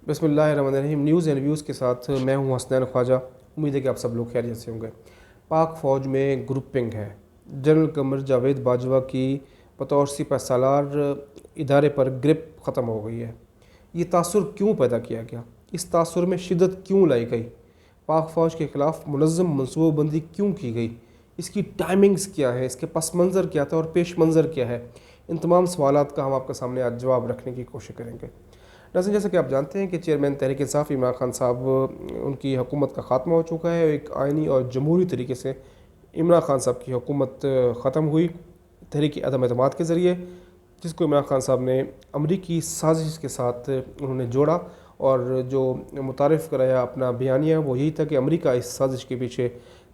بسم اللہ الرحمن الرحیم۔ نیوز اینڈ ویوز کے ساتھ میں ہوں حسنین خواجہ۔ امید ہے کہ آپ سب لوگ خیریت سے ہوں گے۔ پاک فوج میں گروپنگ ہے۔ جنرل قمر جاوید باجوہ کی بطور سپہ سالار ادارے پر گرپ ختم ہو گئی ہے۔ یہ تاثر کیوں پیدا کیا گیا؟ اس تاثر میں شدت کیوں لائی گئی؟ پاک فوج کے خلاف منظم منصوبہ بندی کیوں کی گئی؟ اس کی ٹائمنگز کیا ہے؟ اس کے پس منظر کیا تھا اور پیش منظر کیا ہے؟ ان تمام سوالات کا ہم آپ کے سامنے آج جواب رکھنے کی کوشش کریں گے۔ ناظرین، جیسا کہ آپ جانتے ہیں کہ چیئرمین تحریک انصاف عمران خان صاحب، ان کی حکومت کا خاتمہ ہو چکا ہے۔ ایک آئینی اور جمہوری طریقے سے عمران خان صاحب کی حکومت ختم ہوئی تحریک عدم اعتماد کے ذریعے، جس کو عمران خان صاحب نے امریکی سازش کے ساتھ انہوں نے جوڑا، اور جو متعارف کرایا اپنا بیانیہ وہ یہی تھا کہ امریکہ اس سازش کے پیچھے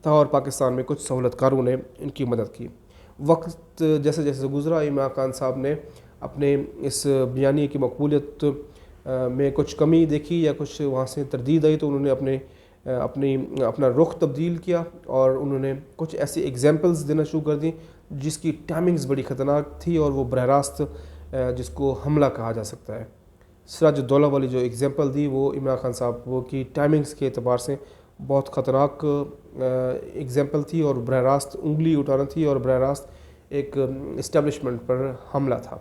تھا اور پاکستان میں کچھ سہولت کاروں نے ان کی مدد کی۔ وقت جیسے جیسے گزرا، عمران خان صاحب نے اپنے اس بیانیے کی مقبولیت میں کچھ کمی دیکھی یا کچھ وہاں سے تردید آئی، تو انہوں نے اپنا رخ تبدیل کیا اور انہوں نے کچھ ایسی ایگزامپلز دینا شروع کر دیں جس کی ٹائمنگز بڑی خطرناک تھی، اور وہ براہ راست جس کو حملہ کہا جا سکتا ہے۔ سراج الدولہ والی جو ایگزامپل دی وہ عمران خان صاحب کی ٹائمنگز کے اعتبار سے بہت خطرناک ایگزامپل تھی، اور براہ راست انگلی اٹھانا تھی اور براہ راست ایک اسٹیبلشمنٹ پر حملہ تھا۔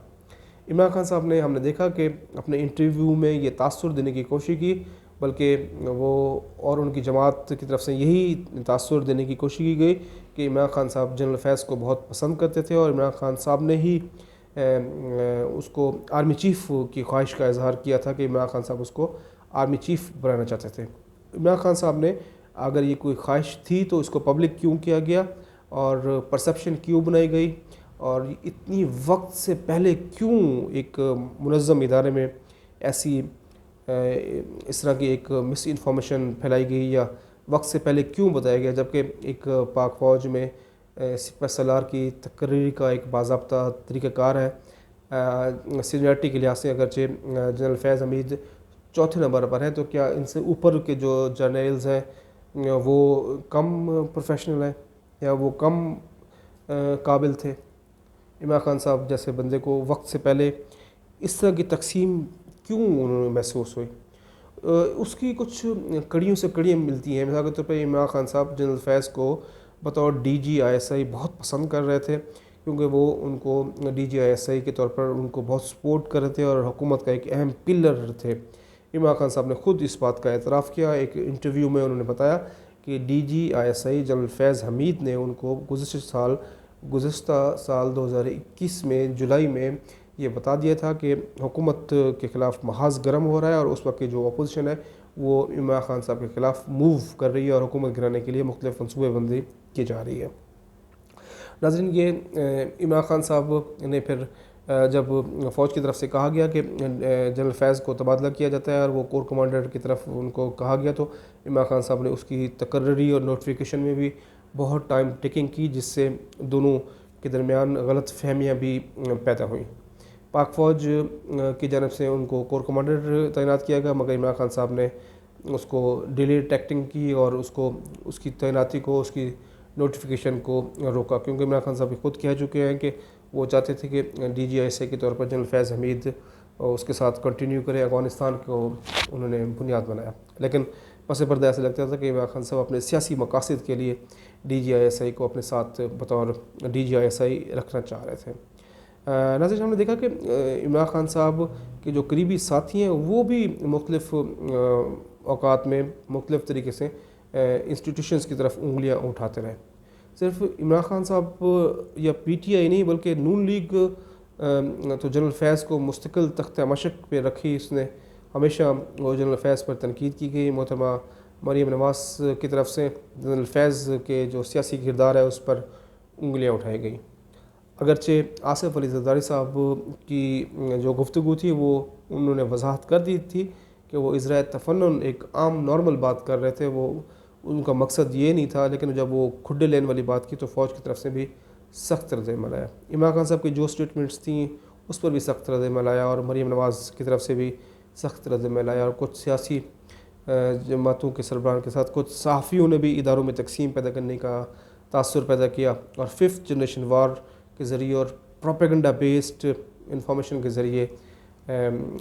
عمران خان صاحب نے، ہم نے دیکھا کہ اپنے انٹرویو میں یہ تاثر دینے کی کوشش کی، بلکہ وہ اور ان کی جماعت کی طرف سے یہی تاثر دینے کی کوشش کی گئی کہ عمران خان صاحب جنرل فیض کو بہت پسند کرتے تھے، اور عمران خان صاحب نے ہی اس کو آرمی چیف کی خواہش کا اظہار کیا تھا کہ عمران خان صاحب اس کو آرمی چیف بنانا چاہتے تھے۔ عمران خان صاحب نے، اگر یہ کوئی خواہش تھی تو اس کو پبلک کیوں کیا گیا اور پرسیپشن کیوں بنائی گئی، اور اتنی وقت سے پہلے کیوں ایک منظم ادارے میں ایسی اس طرح کی ایک مس انفارمیشن پھیلائی گئی، یا وقت سے پہلے کیوں بتایا گیا، جبکہ ایک پاک فوج میں سپہ سالار کی تقرری کا ایک باضابطہ طریقہ کار ہے۔ سینیورٹی کے لحاظ سے اگرچہ جنرل فیض حمید چوتھے نمبر پر ہیں، تو کیا ان سے اوپر کے جو جرنیلز ہیں وہ کم پروفیشنل ہیں یا وہ کم قابل تھے؟ عمران خان صاحب جیسے بندے کو وقت سے پہلے اس طرح کی تقسیم کیوں انہوں نے محسوس ہوئی؟ اس کی کچھ کڑیوں سے کڑیاں ملتی ہیں۔ مثال کے طور پہ عمران خان صاحب جنرل فیض کو بطور ڈی جی آئی ایس آئی بہت پسند کر رہے تھے، کیونکہ وہ ان کو ڈی جی آئی ایس آئی کے طور پر ان کو بہت سپورٹ کر رہے تھے اور حکومت کا ایک اہم پلر تھے۔ عمران خان صاحب نے خود اس بات کا اعتراف کیا۔ ایک انٹرویو میں انہوں نے بتایا کہ D G I S I general Faiz Hameed نے ان کو گزشتہ سال 2021 میں جولائی میں یہ بتا دیا تھا کہ حکومت کے خلاف محاذ گرم ہو رہا ہے، اور اس وقت کی جو اپوزیشن ہے وہ عمران خان صاحب کے خلاف موو کر رہی ہے اور حکومت گرانے کے لیے مختلف منصوبے بندی کی جا رہی ہے۔ ناظرین، یہ عمران خان صاحب نے پھر جب فوج کی طرف سے کہا گیا کہ جنرل فیض کو تبادلہ کیا جاتا ہے اور وہ کور کمانڈر کی طرف ان کو کہا گیا، تو عمران خان صاحب نے اس کی تقرری اور نوٹیفیکیشن میں بھی بہت ٹائم ٹیکنگ کی، جس سے دونوں کے درمیان غلط فہمیاں بھی پیدا ہوئیں۔ پاک فوج کی جانب سے ان کو کور کمانڈر تعینات کیا گیا، مگر عمران خان صاحب نے اس کو ڈیلیٹ ٹیکٹنگ کی اور اس کی تعیناتی کو، اس کی نوٹیفیکیشن کو روکا، کیونکہ عمران خان صاحب خود کہہ چکے ہیں کہ وہ چاہتے تھے کہ ڈی جی آئی ایس آئی کے طور پر جنرل فیض حمید اس کے ساتھ کنٹینیو کریں۔ افغانستان کو انہوں نے بنیاد بنایا، لیکن پس پردہ ایسا لگتا تھا کہ عمران خان صاحب اپنے سیاسی مقاصد کے لیے ڈی جی آئی ایس آئی کو اپنے ساتھ بطور ڈی جی آئی ایس آئی رکھنا چاہ رہے تھے۔ ناظرین، ہم نے دیکھا کہ عمران خان صاحب کے جو قریبی ساتھی ہیں وہ بھی مختلف اوقات میں مختلف طریقے سے انسٹیٹیوشنز کی طرف انگلیاں اٹھاتے رہے۔ صرف عمران خان صاحب یا پی ٹی آئی نہیں، بلکہ نون لیگ تو جنرل فیض کو مستقل تخت مشق پہ رکھی۔ اس نے ہمیشہ وہ جنرل فیض پر تنقید کی گئی۔ محترمہ مریم نواز کی طرف سے جنرل فیض کے جو سیاسی کردار ہے اس پر انگلیاں اٹھائی گئی۔ اگرچہ آصف علی زرداری صاحب کی جو گفتگو تھی وہ انہوں نے وضاحت کر دی تھی کہ وہ ازرائے تفنن ایک عام نارمل بات کر رہے تھے، وہ ان کا مقصد یہ نہیں تھا، لیکن جب وہ کھڈے لین والی بات کی تو فوج کی طرف سے بھی سخت رد عمل آیا۔ عمران خان صاحب کی جو سٹیٹمنٹس تھیں اس پر بھی سخت رد عمل آیا، اور مریم نواز کی طرف سے بھی سخت رد عمل آیا، اور کچھ سیاسی جماعتوں کے سربراہان کے ساتھ کچھ صحافیوں نے بھی اداروں میں تقسیم پیدا کرنے کا تاثر پیدا کیا، اور 5th جنریشن وار کے ذریعے اور پروپیگنڈا بیسڈ انفارمیشن کے ذریعے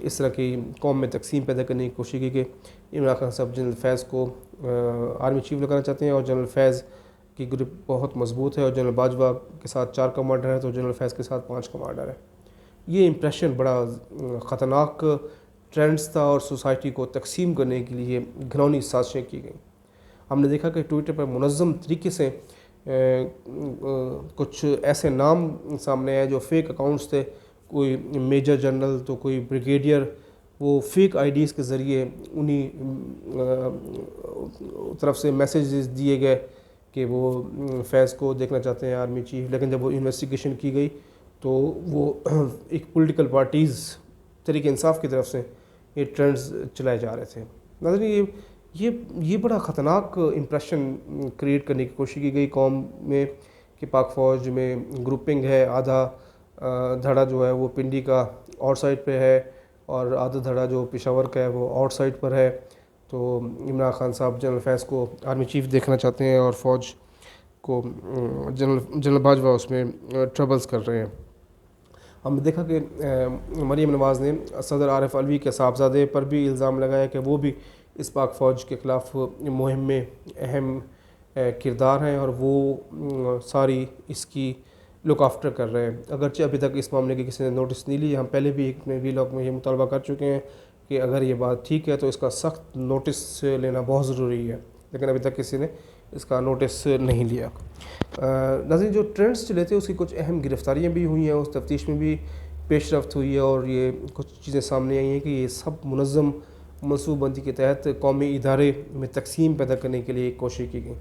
اس طرح کی قوم میں تقسیم پیدا کرنے کی کوشش کی کہ عمران خان صاحب جنرل فیض کو آرمی چیف لگانا چاہتے ہیں، اور جنرل فیض کی گروپ بہت مضبوط ہے، اور جنرل باجوہ کے ساتھ 4 کمانڈر ہے تو جنرل فیض کے ساتھ 5 کمانڈر ہے۔ یہ امپریشن بڑا خطرناک ٹرینڈز تھا، اور سوسائٹی کو تقسیم کرنے کے لیے گھناؤنی سازشیں کی گئیں۔ ہم نے دیکھا کہ ٹویٹر پر منظم طریقے سے کچھ ایسے نام سامنے آئے جو فیک اکاؤنٹس تھے، کوئی میجر جنرل تو کوئی بریگیڈیئر، وہ فیک آئی ڈیز کے ذریعے انہی طرف سے میسیجز دیے گئے کہ وہ فیض کو دیکھنا چاہتے ہیں آرمی چیف، لیکن جب وہ انویسٹیگیشن کی گئی تو وہ ایک پولیٹیکل پارٹیز تحریک انصاف کی طرف سے یہ ٹرینڈز چلائے جا رہے تھے۔ ناظرین، یہ بڑا خطرناک امپریشن کریٹ کرنے کی کوشش کی گئی قوم میں کہ پاک فوج میں گروپنگ ہے، آدھا دھڑا جو ہے وہ پنڈی کا آؤٹ سائڈ پہ ہے، اور آدھا دھڑا جو پشاور کا ہے وہ آؤٹ سائڈ پر ہے، تو عمران خان صاحب جنرل فیض کو آرمی چیف دیکھنا چاہتے ہیں، اور فوج کو جنرل باجوہ اس میں ٹربلز کر رہے ہیں۔ ہم نے دیکھا کہ مریم نواز نے صدر عارف علوی کے صاحبزادے پر بھی الزام لگایا کہ وہ بھی اس پاک فوج کے خلاف مہم میں اہم کردار ہیں، اور وہ ساری اس کی لک آفٹر کر رہے ہیں، اگرچہ ابھی تک اس معاملے کی کسی نے نوٹس نہیں لی۔ ہم پہلے بھی ایک ویلاگ میں یہ مطالبہ کر چکے ہیں کہ اگر یہ بات ٹھیک ہے تو اس کا سخت نوٹس لینا بہت ضروری ہے، لیکن ابھی تک کسی نے اس کا نوٹس نہیں لیا۔ ناظرین، جو ٹرینڈز چلے تھے اس کی کچھ اہم گرفتاریاں بھی ہوئی ہیں، اس تفتیش میں بھی پیش رفت ہوئی ہے، اور یہ کچھ چیزیں سامنے آئی ہیں کہ یہ سب منظم منصوبہ بندی کے تحت قومی ادارے میں تقسیم پیدا کرنے کے لیے ایک کوشش کی گئی،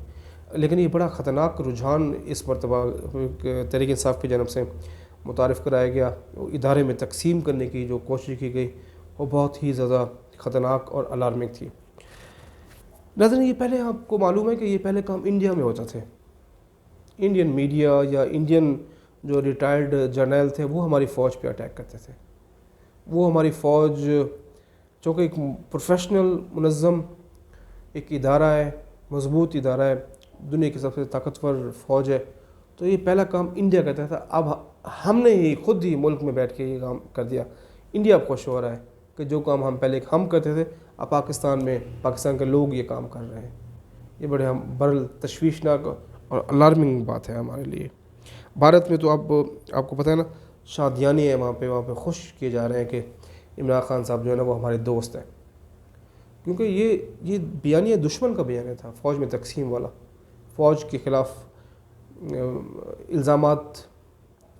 لیکن یہ بڑا خطرناک رجحان اس مرتبہ تحریک انصاف کی جانب سے متعارف کرایا گیا۔ ادارے میں تقسیم کرنے کی جو کوشش کی گئی وہ بہت ہی زیادہ خطرناک اور الارمنگ تھی۔ ناظرین، یہ پہلے آپ کو معلوم ہے کہ یہ پہلے کام انڈیا میں ہوتا تھے، انڈین میڈیا یا انڈین جو ریٹائرڈ جرنیل تھے وہ ہماری فوج پہ اٹیک کرتے تھے۔ وہ ہماری فوج چونکہ ایک پروفیشنل منظم ایک ادارہ ہے، مضبوط ادارہ ہے، دنیا کی سب سے طاقتور فوج ہے، تو یہ پہلا کام انڈیا کرتا تھا۔ اب ہم نے ہی خود ہی ملک میں بیٹھ کے یہ کام کر دیا۔ انڈیا اب خوش ہو رہا ہے کہ جو کام ہم پہلے ہم کرتے تھے اب پاکستان کے لوگ یہ کام کر رہے ہیں۔ یہ بڑے برل تشویشناک اور الارمنگ بات ہے ہمارے لیے۔ بھارت میں تو اب آپ کو پتہ ہے نا، شادیانے ہیں وہاں پہ خوش کیے جا رہے ہیں کہ عمران خان صاحب جو ہے نا وہ ہمارے دوست ہیں، کیونکہ یہ بیانیہ دشمن کا بیانیہ تھا، فوج میں تقسیم والا، فوج کے خلاف الزامات،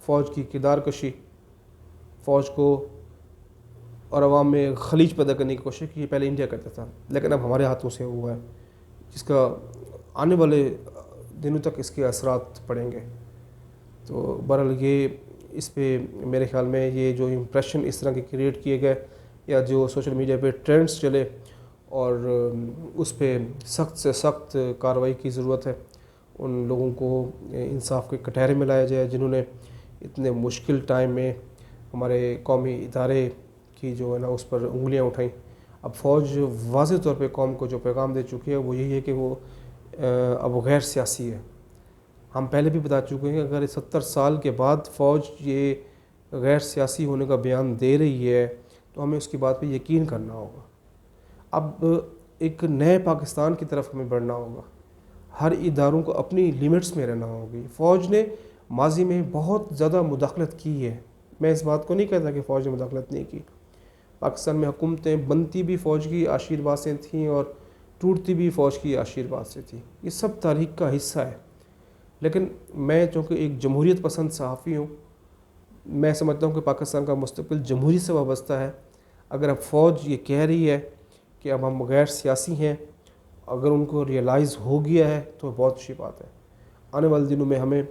فوج کی کردار کشی، فوج کو اور عوام میں خلیج پیدا کرنے کی کوشش کی۔ پہلے انڈیا کرتا تھا، لیکن اب ہمارے ہاتھوں سے ہوا ہے، جس کا آنے والے دنوں تک اس کے اثرات پڑیں گے۔ تو بہرحال یہ اس پہ میرے خیال میں یہ جو امپریشن اس طرح کے کریٹ کیے گئے یا جو سوشل میڈیا پہ ٹرینڈز چلے، اور اس پہ سخت سے سخت کارروائی کی ضرورت ہے۔ ان لوگوں کو انصاف کے کٹہرے میں لایا جائے جنہوں نے اتنے مشکل ٹائم میں ہمارے قومی ادارے کی جو ہے نا اس پر انگلیاں اٹھائیں۔ اب فوج واضح طور پہ قوم کو جو پیغام دے چکی ہے وہ یہی ہے کہ وہ اب غیر سیاسی ہے۔ ہم پہلے بھی بتا چکے ہیں کہ اگر 70 سال کے بعد فوج یہ غیر سیاسی ہونے کا بیان دے رہی ہے تو ہمیں اس کی بات پہ یقین کرنا ہوگا۔ اب ایک نئے پاکستان کی طرف ہمیں بڑھنا ہوگا، ہر اداروں کو اپنی لیمٹس میں رہنا ہوگی۔ فوج نے ماضی میں بہت زیادہ مداخلت کی ہے، میں اس بات کو نہیں کہتا کہ فوج نے مداخلت نہیں کی۔ پاکستان میں حکومتیں بنتی بھی فوج کی آشیرواد سے تھیں اور ٹوٹتی بھی فوج کی آشیرواد سے تھی، یہ سب تاریخ کا حصہ ہے۔ لیکن میں چونکہ ایک جمہوریت پسند صحافی ہوں، میں سمجھتا ہوں کہ پاکستان کا مستقبل جمہوری سے وابستہ ہے۔ اگر اب فوج یہ کہہ رہی ہے کہ اب ہم غیر سیاسی ہیں، اگر ان کو ریئلائز ہو گیا ہے تو بہت اچھی بات ہے۔ آنے والے دنوں میں ہمیں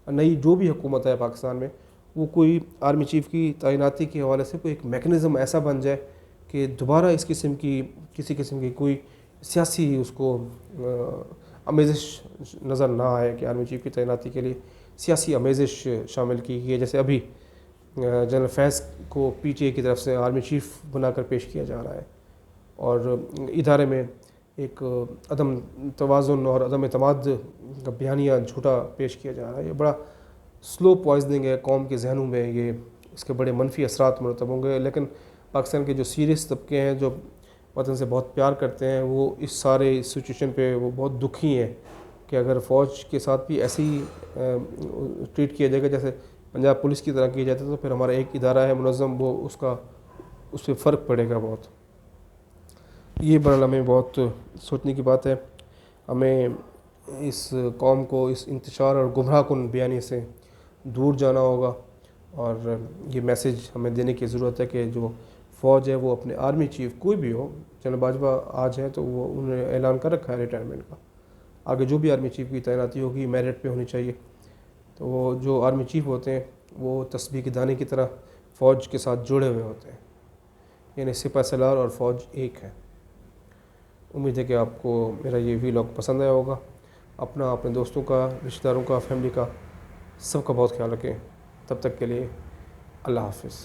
نئی جو بھی حکومت ہے پاکستان میں، وہ کوئی آرمی چیف کی تعیناتی کے حوالے سے کوئی ایک میکنزم ایسا بن جائے کہ دوبارہ اس قسم کی کسی قسم کی کوئی سیاسی اس کو آمیزش نظر نہ آئے کہ آرمی چیف کی تعیناتی کے لیے سیاسی آمیزش شامل کی گئی ہے، جیسے ابھی جنرل فیض کو پی ٹی اے کی طرف سے آرمی چیف بنا کر پیش کیا جا رہا ہے، اور ادارے میں ایک عدم توازن اور عدم اعتماد کا بیانیہ جھوٹا پیش کیا جا رہا ہے۔ یہ بڑا سلو پوائزننگ ہے قوم کے ذہنوں میں، یہ اس کے بڑے منفی اثرات مرتب ہوں گے۔ لیکن پاکستان کے جو سیریس طبقے ہیں جو وطن سے بہت پیار کرتے ہیں وہ اس سارے سچویشن پہ وہ بہت دکھی ہیں کہ اگر فوج کے ساتھ بھی ایسی ٹریٹ کیا جائے گا جیسے پنجاب پولیس کی طرح کیا جاتا ہے تو پھر ہمارا ایک ادارہ ہے منظم وہ اس پہ فرق پڑے گا بہت. یہ بہرحال ہمیں بہت سوچنے کی بات ہے. ہمیں اس قوم کو اس انتشار اور گمراہ کن بیانی سے دور جانا ہوگا اور یہ میسیج ہمیں دینے کی ضرورت ہے کہ جو فوج ہے وہ اپنے آرمی چیف کوئی بھی ہو، جنرل باجوہ آج ہیں تو وہ انہوں نے اعلان کر رکھا ہے ریٹائرمنٹ کا، آگے جو بھی آرمی چیف کی تعیناتی ہوگی میرٹ پہ ہونی چاہیے. تو وہ جو آرمی چیف ہوتے ہیں وہ تسبیح کے دانے کی طرح فوج کے ساتھ جڑے ہوئے ہوتے ہیں، یعنی سپہ سالار اور فوج ایک ہے. امید ہے کہ آپ کو میرا یہ ویلاگ پسند آیا ہوگا. اپنے دوستوں کا، رشتہ داروں کا، فیملی کا، سب کا بہت خیال رکھیں. تب تک کے لیے اللہ حافظ.